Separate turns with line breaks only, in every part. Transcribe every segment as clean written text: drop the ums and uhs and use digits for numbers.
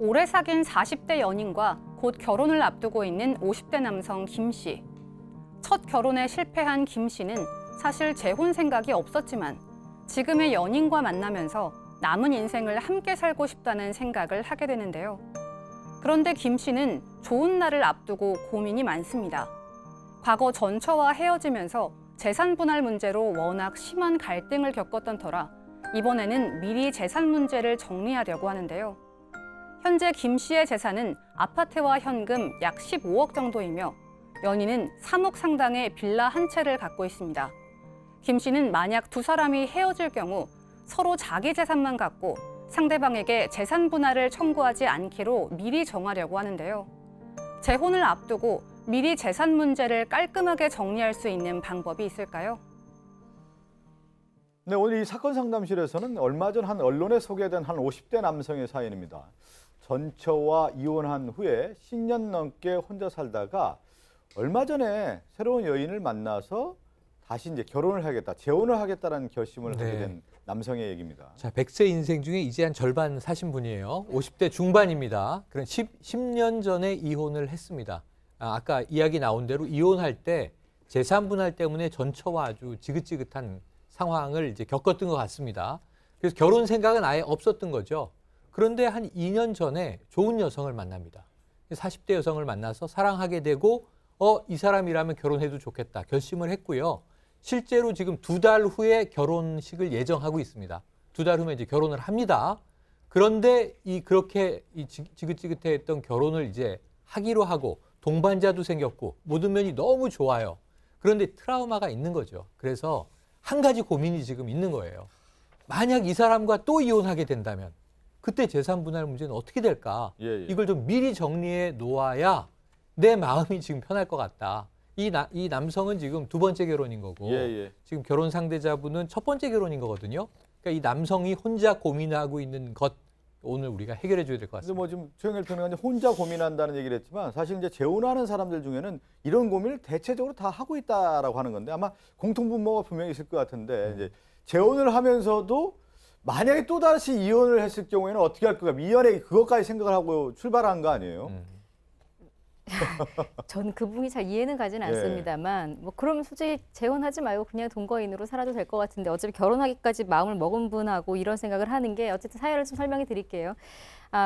오래 사귄 40대 연인과 곧 결혼을 앞두고 있는 50대 남성 김 씨. 첫 결혼에 실패한 김 씨는 사실 재혼 생각이 없었지만 지금의 연인과 만나면서 남은 인생을 함께 살고 싶다는 생각을 하게 되는데요. 그런데 김 씨는 좋은 날을 앞두고 고민이 많습니다. 과거 전처와 헤어지면서 재산 분할 문제로 워낙 심한 갈등을 겪었던 터라 이번에는 미리 재산 문제를 정리하려고 하는데요. 현재 김 씨의 재산은 아파트와 현금 약 15억 정도이며 연인은 3억 상당의 빌라 한 채를 갖고 있습니다. 김 씨는 만약 두 사람이 헤어질 경우 서로 자기 재산만 갖고 상대방에게 재산 분할을 청구하지 않기로 미리 정하려고 하는데요. 재혼을 앞두고 미리 재산 문제를 깔끔하게 정리할 수 있는 방법이 있을까요?
네, 오늘 이 사건 상담실에서는 얼마 전 한 언론에 소개된 한 50대 남성의 사연입니다. 전처와 이혼한 후에 10년 넘게 혼자 살다가 얼마 전에 새로운 여인을 만나서 다시 이제 결혼을 하겠다, 재혼을 하겠다라는 결심을 하게 된 남성의 얘기입니다.
자, 100세 인생 중에 이제 한 절반 사신 분이에요. 50대 중반입니다. 그런 10년 전에 이혼을 했습니다. 아까 이야기 나온 대로 이혼할 때 재산 분할 때문에 전처와 아주 지긋지긋한 상황을 이제 겪었던 것 같습니다. 그래서 결혼 생각은 아예 없었던 거죠. 그런데 한 2년 전에 좋은 여성을 만납니다. 40대 여성을 만나서 사랑하게 되고 이 사람이라면 결혼해도 좋겠다 결심을 했고요. 실제로 지금 2달 후에 결혼식을 예정하고 있습니다. 2달 후면 이제 결혼을 합니다. 그런데 그렇게 지긋지긋했던 결혼을 이제 하기로 하고 동반자도 생겼고 모든 면이 너무 좋아요. 그런데 트라우마가 있는 거죠. 그래서 한 가지 고민이 지금 있는 거예요. 만약 이 사람과 또 이혼하게 된다면 그때 재산 분할 문제는 어떻게 될까? 이걸 좀 미리 정리해 놓아야 내 마음이 지금 편할 것 같다. 이 남성은 지금 2번째 결혼인 거고 지금 결혼 상대자분은 첫 번째 결혼인 거거든요. 그러니까 이 남성이 혼자 고민하고 있는 것 오늘 우리가 해결해 줘야 될 것 같습니다.
뭐 지금 최영일 평론가님 혼자 고민한다는 얘기를 했지만 사실 이제 재혼하는 사람들 중에는 이런 고민을 대체적으로 다 하고 있다라고 하는 건데 아마 공통분모가 분명히 있을 것 같은데 이제 재혼을 하면서도 만약에 또 다시 이혼을 했을 경우에는 어떻게 할 거가 미연에 그것까지 생각을 하고 출발한 거 아니에요?
전 그 부분이 잘 이해는 가지는 않습니다만 뭐 그러면 솔직히 재혼하지 말고 그냥 동거인으로 살아도 될 것 같은데 어차피 결혼하기까지 마음을 먹은 분하고 이런 생각을 하는 게 어쨌든 사연을 좀 설명해 드릴게요.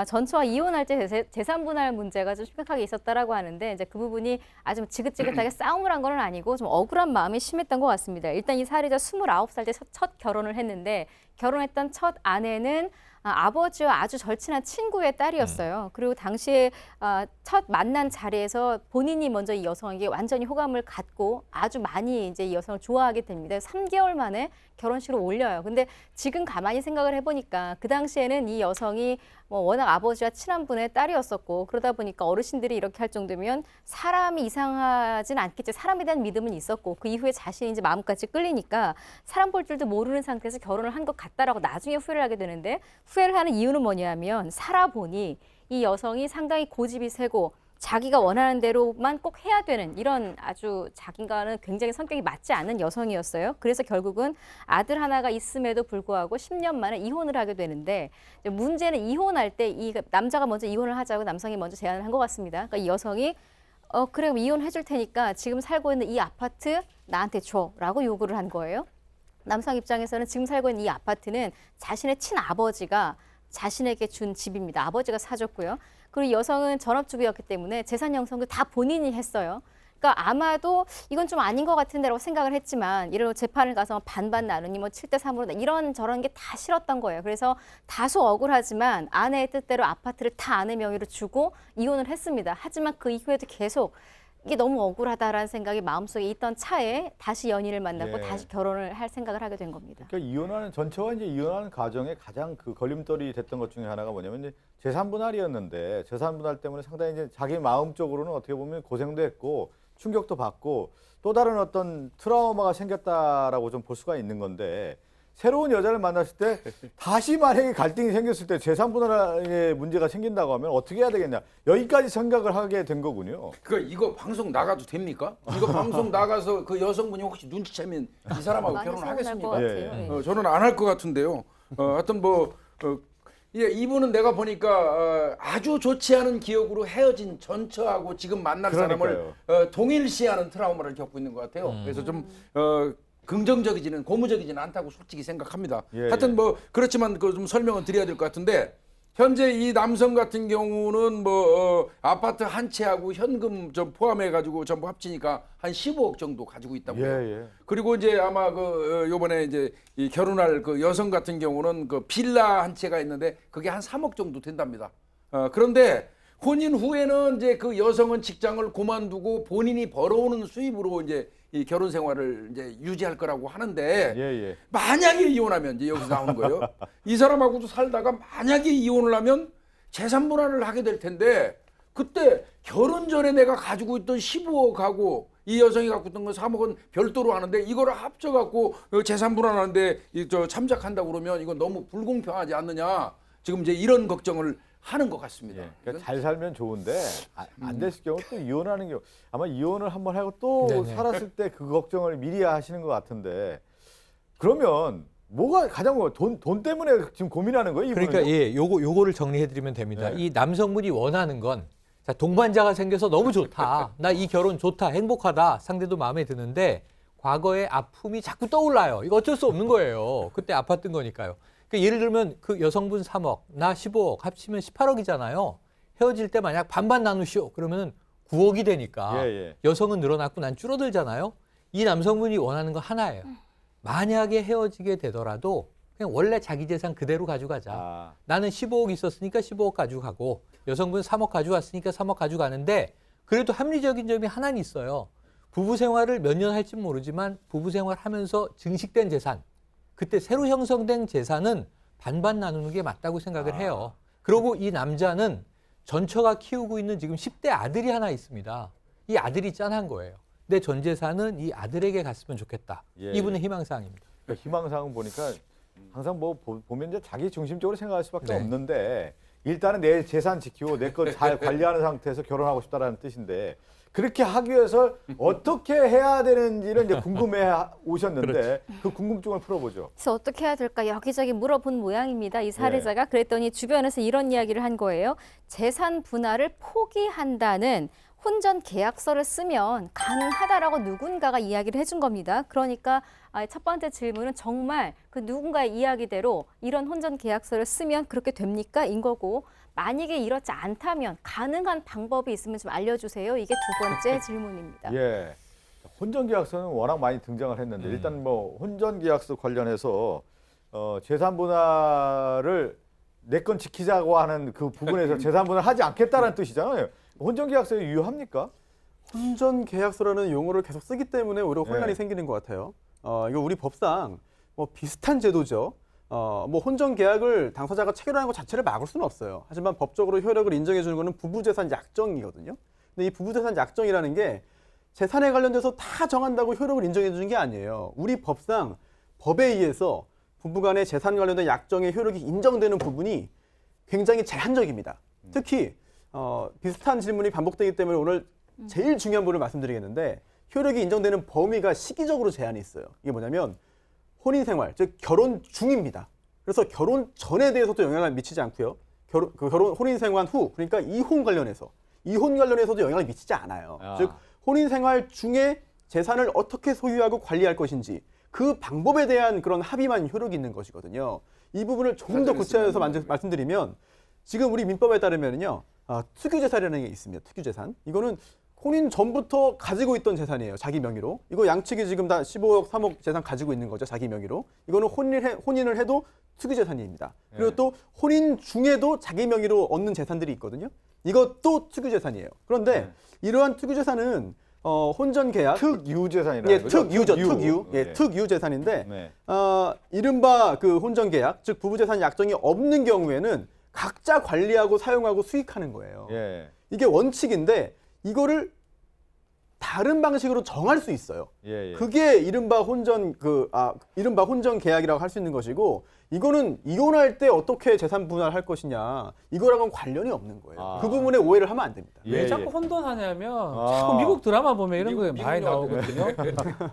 전처와 이혼할 때 재산 분할 문제가 좀 심각하게 있었다라고 하는데 이제 그 부분이 아주 지긋지긋하게 싸움을 한 건 아니고 좀 억울한 마음이 심했던 것 같습니다. 일단 이 사례자 29살 때 첫 결혼을 했는데 결혼했던 첫 아내는 아버지와 아주 절친한 친구의 딸이었어요. 그리고 당시에 첫 만난 자리에서 본인이 먼저 이 여성에게 완전히 호감을 갖고 아주 많이 이제 이 여성을 좋아하게 됩니다. 3개월 만에 결혼식을 올려요. 근데 지금 가만히 생각을 해보니까 그 당시에는 이 여성이 뭐 워낙 아버지와 친한 분의 딸이었었고 그러다 보니까 어르신들이 이렇게 할 정도면 사람이 이상하진 않겠죠. 사람에 대한 믿음은 있었고 그 이후에 자신이 이제 마음까지 끌리니까 사람 볼 줄도 모르는 상태에서 결혼을 한 것 같다라고 나중에 후회를 하게 되는데 후회를 하는 이유는 뭐냐면 살아보니 이 여성이 상당히 고집이 세고 자기가 원하는 대로만 꼭 해야 되는 이런 아주 자기과는 굉장히 성격이 맞지 않는 여성이었어요. 그래서 결국은 아들 하나가 있음에도 불구하고 10년 만에 이혼을 하게 되는데 문제는 이혼할 때 이 남자가 먼저 이혼을 하자고 남성이 먼저 제안을 한 것 같습니다. 그러니까 이 여성이 그래 이혼해 줄 테니까 지금 살고 있는 이 아파트 나한테 줘라고 요구를 한 거예요. 남성 입장에서는 지금 살고 있는 이 아파트는 자신의 친아버지가 자신에게 준 집입니다. 아버지가 사줬고요. 그리고 여성은 전업주부였기 때문에 재산 형성도 다 본인이 했어요. 그러니까 아마도 이건 좀 아닌 것 같은데라고 생각을 했지만 이런 재판을 가서 반반 나누니 뭐 7대 3으로 이런 저런 게 다 싫었던 거예요. 그래서 다소 억울하지만 아내의 뜻대로 아파트를 다 아내 명의로 주고 이혼을 했습니다. 하지만 그 이후에도 계속 이게 너무 억울하다라는 생각이 마음속에 있던 차에 다시 연인을 만났고 다시 결혼을 할 생각을 하게 된 겁니다.
그러니까 전처와 이제 이혼하는 과정에 가장 그 걸림돌이 됐던 것 중에 하나가 뭐냐면 이제 재산 분할이었는데 재산 분할 때문에 상당히 이제 자기 마음적으로는 어떻게 보면 고생도 했고 충격도 받고 또 다른 어떤 트라우마가 생겼다라고 좀 볼 수가 있는 건데 새로운 여자를 만났을 때 다시 만약에 갈등이 생겼을 때 재산 분할에 문제가 생긴다고 하면 어떻게 해야 되겠냐 여기까지 생각을 하게 된 거군요.
이거 방송 나가도 됩니까? 이거 방송 나가서 그 여성분이 혹시 눈치채면 이 사람하고 결혼을 하겠습니까?
예.
저는 안 할 것 같은데요. 하여튼 예, 이분은 내가 보니까 아주 좋지 않은 기억으로 헤어진 전처하고 지금 만날
그러니까요.
사람을 동일시하는 트라우마를 겪고 있는 것 같아요. 그래서 좀 긍정적이지는 고무적이지는 않다고 솔직히 생각합니다.
예,
하여튼
예.
뭐 그렇지만 그 좀 설명을 드려야 될 것 같은데 현재 이 남성 같은 경우는 뭐 아파트 한 채하고 현금 좀 포함해 가지고 전부 합치니까 한 15억 정도 가지고 있다고요.
예, 예.
그리고 이제 아마 그 요번에 이제 이 결혼할 그 여성 같은 경우는 그 빌라 한 채가 있는데 그게 한 3억 정도 된답니다. 그런데 혼인 후에는 이제 그 여성은 직장을 그만두고 본인이 벌어오는 수입으로 이제 이 결혼 생활을 이제 유지할 거라고 하는데
예, 예.
만약에 이혼하면 이제 여기서 나오는 거예요. 이 사람하고도 살다가 만약에 이혼을 하면 재산 분할을 하게 될 텐데 그때 결혼 전에 내가 가지고 있던 15억하고 이 여성이 갖고 있던 건 3억은 별도로 하는데 이거를 합쳐갖고 재산 분할하는데 저 참작한다고 그러면 이건 너무 불공평하지 않느냐. 지금 이제 이런 걱정을 하는 것 같습니다.
예, 그러니까 잘 살면 좋은데 안 됐을 경우 또 이혼하는 경우 아마 이혼을 한번 하고 또
네네.
살았을 때 그 걱정을 미리 하시는 것 같은데 그러면 뭐가 가장 돈 때문에 지금 고민하는 거예요? 이분은?
그러니까 예, 요거를 정리해드리면 됩니다.
네.
이 남성분이 원하는 건 자, 동반자가 생겨서 너무 좋다. 나 이 결혼 좋다. 행복하다. 상대도 마음에 드는데 과거의 아픔이 자꾸 떠올라요. 이거 어쩔 수 없는 거예요. 그때 아팠던 거니까요. 그러니까 예를 들면 그 여성분 3억, 나 15억 합치면 18억이잖아요. 헤어질 때 만약 반반 나누시오. 그러면 9억이 되니까
예, 예.
여성은 늘어났고 난 줄어들잖아요. 이 남성분이 원하는 건 하나예요. 만약에 헤어지게 되더라도 그냥 원래 자기 재산 그대로 가져가자.
아,
나는 15억 있었으니까 15억 가져가고 여성분 3억 가져왔으니까 3억 가져가는데 그래도 합리적인 점이 하나는 있어요. 부부 생활을 몇 년 할지 모르지만 부부 생활하면서 증식된 재산, 그때 새로 형성된 재산은 반반 나누는 게 맞다고 생각을 해요. 그리고 이 남자는 전처가 키우고 있는 지금 10대 아들이 하나 있습니다. 이 아들이 짠한 거예요. 내 전 재산은 이 아들에게 갔으면 좋겠다.
예,
이분의 희망사항입니다.
그러니까 희망사항은 보니까 항상 뭐 보면 이제 자기 중심적으로 생각할 수밖에
네.
없는데 일단은 내 재산 지키고 내 걸 잘 관리하는 상태에서 결혼하고 싶다라는 뜻인데 그렇게 하기 위해서 어떻게 해야 되는지를 이제 궁금해 오셨는데 그 궁금증을 풀어보죠.
그래서 어떻게 해야 될까 여기저기 물어본 모양입니다. 이 사례자가 그랬더니 주변에서 이런 이야기를 한 거예요. 재산 분할을 포기한다는 혼전 계약서를 쓰면 가능하다라고 누군가가 이야기를 해준 겁니다. 그러니까 첫 번째 질문은 정말 그 누군가의 이야기대로 이런 혼전 계약서를 쓰면 그렇게 됩니까? 인 거고 만약에 이렇지 않다면 가능한 방법이 있으면 좀 알려주세요. 이게 두 번째 질문입니다.
예. 혼전계약서는 워낙 많이 등장을 했는데 일단 뭐 혼전계약서 관련해서 재산 분할을 내 건 지키자고 하는 그 부분에서 재산 분할하지 않겠다는 뜻이잖아요. 혼전계약서에 유효합니까?
혼전 계약서라는 용어를 계속 쓰기 때문에 오히려 혼란이
네.
생기는 것 같아요. 이거 우리 법상 뭐 비슷한 제도죠. 뭐 혼전 계약을 당사자가 체결하는 것 자체를 막을 수는 없어요. 하지만 법적으로 효력을 인정해 주는 거는 부부재산 약정이거든요. 근데 이 부부재산 약정이라는 게 재산에 관련돼서 다 정한다고 효력을 인정해 주는 게 아니에요. 우리 법상 법에 의해서 부부간의 재산 관련된 약정의 효력이 인정되는 부분이 굉장히 제한적입니다. 특히 비슷한 질문이 반복되기 때문에 오늘 제일 중요한 부분을 말씀드리겠는데 효력이 인정되는 범위가 시기적으로 제한이 있어요. 이게 뭐냐면 혼인생활, 즉 결혼 중입니다. 그래서 결혼 전에 대해서도 영향을 미치지 않고요. 혼인생활 후, 그러니까 이혼 관련해서도 영향을 미치지 않아요. 즉 혼인생활 중에 재산을 어떻게 소유하고 관리할 것인지 그 방법에 대한 그런 합의만 효력이 있는 것이거든요. 이 부분을 조금 더 구체화해서 말씀드리면 지금 우리 민법에 따르면요. 특유재산이라는 게 있습니다. 특유재산. 이거는 혼인 전부터 가지고 있던 재산이에요. 자기 명의로. 이거 양측이 지금 다 15억, 3억 재산 가지고 있는 거죠. 자기 명의로. 이거는 혼인을 해도 특유재산입니다. 그리고 또 혼인 중에도 자기 명의로 얻는 재산들이 있거든요. 이것도 특유재산이에요. 그런데 이러한 특유재산은 혼전계약.
특유재산이라는
예,
거죠?
특유. 예, 특유재산인데
네.
이른바 그 혼전계약, 즉 부부재산 약정이 없는 경우에는 각자 관리하고 사용하고 수익하는 거예요.
예.
이게 원칙인데 이거를 다른 방식으로 정할 수 있어요.
예, 예.
그게 이른바 혼전 계약이라고 할 수 있는 것이고 이거는 이혼할 때 어떻게 재산 분할할 것이냐 이거랑은 관련이 없는 거예요. 그 부분에 오해를 하면 안 됩니다.
예,
왜
예.
자꾸 혼돈하냐면 자꾸 미국 드라마 보면 이런 거 많이 나오거든요.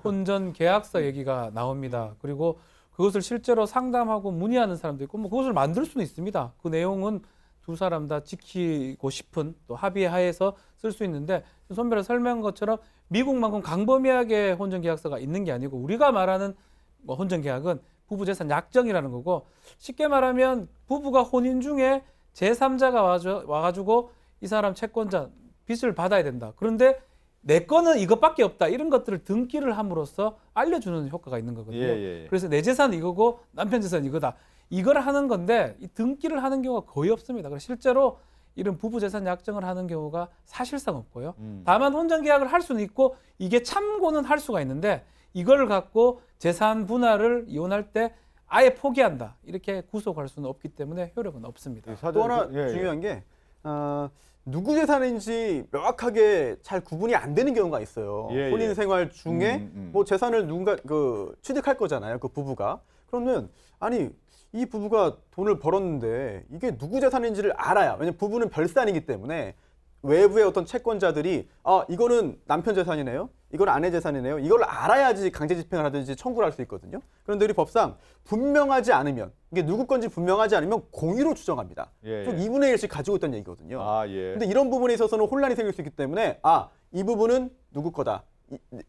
혼전 계약서 얘기가 나옵니다. 그리고 그것을 실제로 상담하고 문의하는 사람도 있고 뭐 그것을 만들 수는 있습니다. 그 내용은 두 사람 다 지키고 싶은 또 합의 하에서 쓸 수 있는데 선배가 설명한 것처럼 미국만큼 강범위하게 혼전계약서가 있는 게 아니고 우리가 말하는 뭐 혼전계약은 부부재산 약정이라는 거고 쉽게 말하면 부부가 혼인 중에 제3자가 와가지고 이 사람 채권자 빚을 받아야 된다. 그런데 내 거는 이것밖에 없다. 이런 것들을 등기를 함으로써 알려주는 효과가 있는 거거든요.
예.
그래서 내 재산은 이거고 남편 재산은 이거다. 이걸 하는 건데 이 등기를 하는 경우가 거의 없습니다. 그래서 실제로 이런 부부 재산 약정을 하는 경우가 사실상 없고요. 다만 혼전 계약을 할 수는 있고 이게 참고는 할 수가 있는데 이걸 갖고 재산 분할을 이혼할 때 아예 포기한다. 이렇게 구속할 수는 없기 때문에 효력은 없습니다.
또 하나 중요한 게 누구 재산인지 명확하게 잘 구분이 안 되는 경우가 있어요. 혼인 생활 중에 뭐 재산을 누군가 취득할 거잖아요. 그 부부가. 그러면 아니 이 부부가 돈을 벌었는데 이게 누구 재산인지를 알아야. 왜냐면 부부는 별산이기 때문에 외부의 어떤 채권자들이 이거는 남편 재산이네요. 이건 아내 재산이네요. 이걸 알아야지 강제 집행을 하든지 청구를 할 수 있거든요. 그런데 우리 법상 분명하지 않으면 이게 누구 건지 분명하지 않으면 공유로 추정합니다. 좀 2분의 1씩 가지고 있다는 얘기거든요. 근데 이런 부분에 있어서는 혼란이 생길 수 있기 때문에 이 부분은 누구 거다.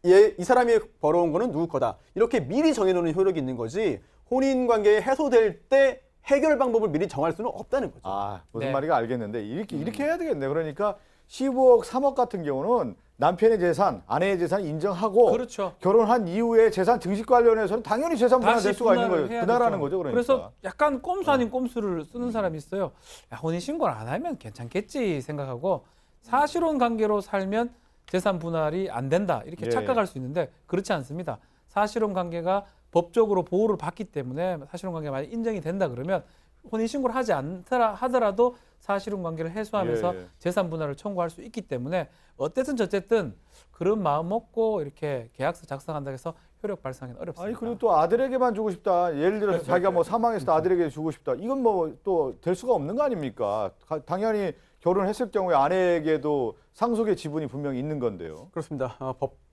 이 사람이 벌어온 거는 누구 거다. 이렇게 미리 정해놓는 효력이 있는 거지 혼인관계 해소될 때 해결 방법을 미리 정할 수는 없다는 거죠.
무슨 말인가 알겠는데 이렇게 해야 되겠네. 그러니까 15억, 3억 같은 경우는 남편의 재산, 아내의 재산 인정하고
그렇죠.
결혼한 이후에 재산 증식 관련해서는 당연히 재산 분할될 수가 있는 거예요. 분할하는 거죠. 그러니까.
그래서 약간 꼼수 아닌 꼼수를 쓰는 사람이 있어요. 야, 혼인신고를 안 하면 괜찮겠지 생각하고 사실혼 관계로 살면 재산 분할이 안 된다 이렇게 착각할 수 있는데 그렇지 않습니다. 사실혼 관계가 법적으로 보호를 받기 때문에 사실혼 관계가 만약 인정이 된다 그러면 혼인신고를 하지 않더라 하더라도 사실혼 관계를 해소하면서 재산 분할을 청구할 수 있기 때문에 어쨌든 저쨌든 그런 마음 먹고 이렇게 계약서 작성한다고 해서 효력 발생하기는 어렵습니다.
그리고 또 아들에게만 주고 싶다. 예를 들어서 자기가 뭐 사망했을 때 아들에게 주고 싶다. 이건 뭐 또 될 수가 없는 거 아닙니까? 당연히 결혼했을 경우에 아내에게도 상속의 지분이 분명히 있는 건데요.
그렇습니다.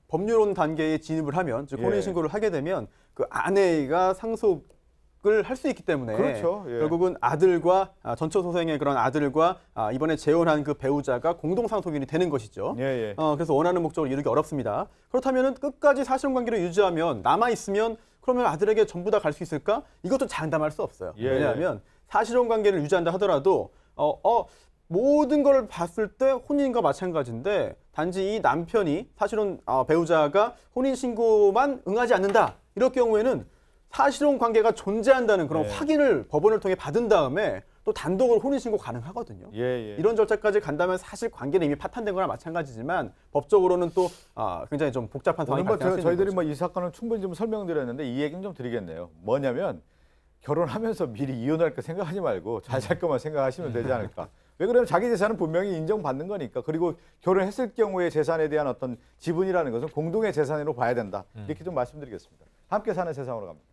법률론 단계에 진입을 하면 즉 혼인신고를 하게 되면 그 아내가 상속을 할 수 있기 때문에
그렇죠.
결국은 아들과 전처 소생의 그런 아들과 이번에 재혼한 그 배우자가 공동 상속인이 되는 것이죠. 그래서 원하는 목적을 이루기 어렵습니다. 그렇다면 끝까지 사실관계를 유지하면 남아 있으면 그러면 아들에게 전부 다 갈 수 있을까? 이것도 장담할 수 없어요. 왜냐하면 사실관계를 유지한다 하더라도 모든 걸 봤을 때 혼인과 마찬가지인데 단지 이 남편이 사실은 배우자가 혼인신고만 응하지 않는다. 이럴 경우에는 사실혼 관계가 존재한다는 그런 확인을 법원을 통해 받은 다음에 또 단독으로 혼인신고 가능하거든요. 이런 절차까지 간다면 사실 관계는 이미 파탄된 거나 마찬가지지만 법적으로는 또 굉장히 좀 복잡한 상황이 발생할 수 있는
저희들이
거죠.
뭐 이 사건을 충분히 좀 설명드렸는데 이 얘기는 좀 드리겠네요. 뭐냐면 결혼하면서 미리 이혼할 거 생각하지 말고 잘 살 것만 생각하시면 되지 않을까. 왜 그러면 자기 재산은 분명히 인정받는 거니까. 그리고 결혼했을 경우에 재산에 대한 어떤 지분이라는 것은 공동의 재산으로 봐야 된다. 이렇게 좀 말씀드리겠습니다. 함께 사는 세상으로 갑니다.